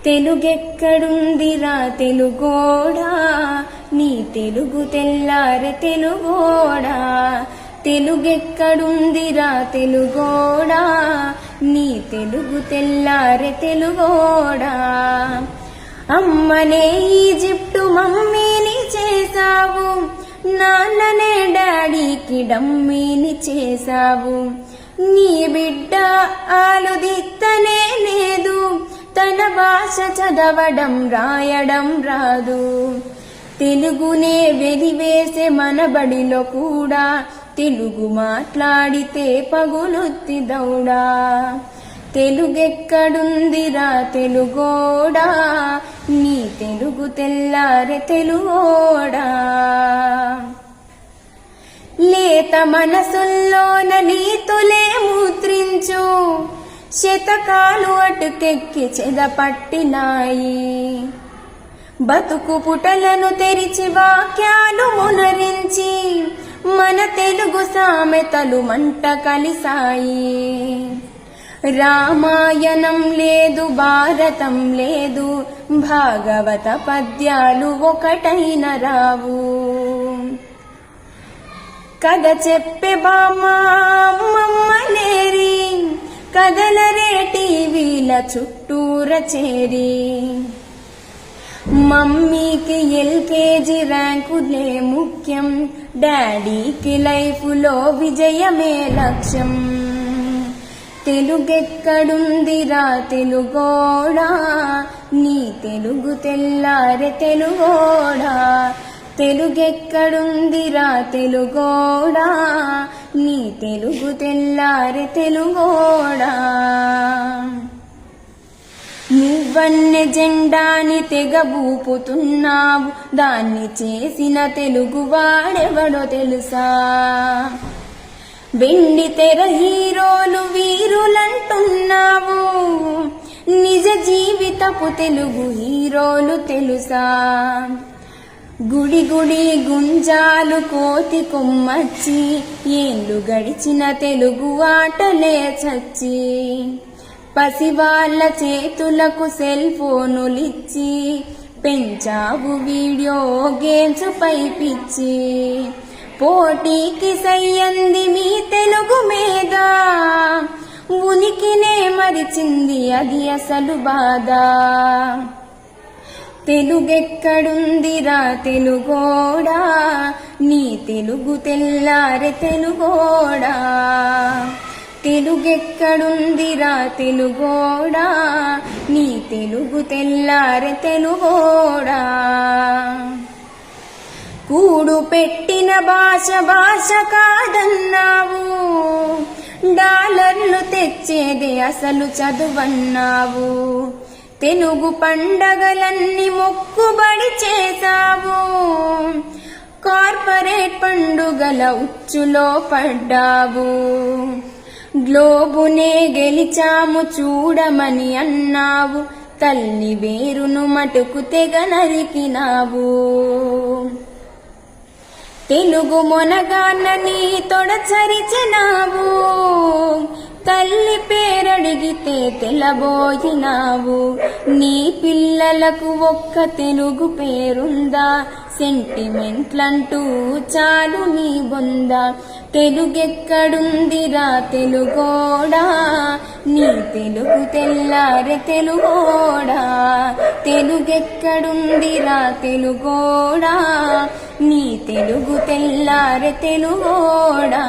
తెలుగెక్కడుందిరా తెలుగోడా, నీ తెలుగు తెల్లారె తెలుగోడా. తెలుగెక్కడుందిరా తెలుగోడా, నీ తెలుగు తెల్లారె తెలుగోడా. అమ్మనే ఈజిప్టు మమ్మీని చేసావు, నాన్ననే డాడీకి డమ్మీని చేసావు. నీ బిడ్డ ఆలుదిత్తనే లేదు, తన భాష చదవడం రాయడం రాదు. తెలుగునే వెలివేసే మన బడిలో కూడా తెలుగు మాట్లాడితే పగులుత్తి దౌడా. తెలుగెక్కడుందిరా తెలుగోడా, నీ తెలుగు తెల్లారె తెలుగోడా. లేత మనసుల్లోన నీతులే ముద్రించు, శతకాలు అటుకెక్కి చెదపట్టినాయి. బతుకు పుటలను తెరిచి వాక్యాలు మునరించి మన తెలుగు సామెతలు మంట కలిసాయి. రామాయణం లేదు, భారతం లేదు, భాగవత పద్యాలు ఒకటైన రావు. కథ చెప్పే బామ్మా అమ్మమ్మలేరి, కథలరే టీవీల చుట్టూర చేరి. మమ్మీకి ఎల్కేజీ ర్యాంకులే ముఖ్యం, డాడీకి లైఫ్లో విజయమే లక్ష్యం. తెలుగెక్కడుందిరా తెలుగోడా, నీ తెలుగు తెల్లారె తెలుగోడా. తెలుగెక్కడుందిరా తెలుగోడా, నీ తెలుగు తెల్లారె తెలుగోడా. నువ్వన్నె జెండాని తెగబూపుతున్నావు, దాన్ని చేసిన తెలుగు వాడెవడో తెలుసా. వెండి తెర హీరోలు వీరులంటున్నావు, నిజ జీవితపు తెలుగు హీరోలు తెలుసా. గుడి గుడి గుంజాలు కోతి కొమ్మచ్చి, ఏళ్ళు గడిచిన తెలుగు ఆటలే చచ్చి. పసివాళ్ల చేతులకు సెల్ ఫోనులిచ్చి, పెంచావు వీడియో గేమ్స్ పై పిచ్చి. పోటీకి సయ్యంది మీ తెలుగు మీద, ఉనికినే మరిచింది అది అసలు బాధ. తెలుగెక్కడుందిరా తెలుగోడా, నీ తెలుగు తెల్లారె తెలుగోడా. తెలుగెక్కడుందిరా తెలుగోడా, నీ తెలుగు తెల్లారె తెలుగోడా. కూడు పెట్టిన భాష భాష కాదన్నావు, డాలర్లు తెచ్చేదే అసలు చదువన్నావు. తెలుగు పండగలన్నీ మొక్కుబడి చేసావు, కార్పొరేట్ పండుగల ఉచ్చులో పడ్డావు. గ్లోబునే గెలిచాము చూడమని అన్నావు, తల్లి వేరును మటుకు తెగ నరికినావు. తెలుగు మొనగాన్నని తొడచరిచినావు, తల్లి పేరడిగితే తెలబోయినావు. నీ పిల్లలకు ఒక్క తెలుగు పేరుందా, సెంటిమెంట్లంటూ చాలు నీ బొందా. తెలుగెక్కడుందిరా తెలుగోడా, నీ తెలుగు తెల్లారె తెలుగోడా. తెలుగెక్కడుందిరా తెలుగోడా, నీ తెలుగు తెల్లారె తెలుగోడా.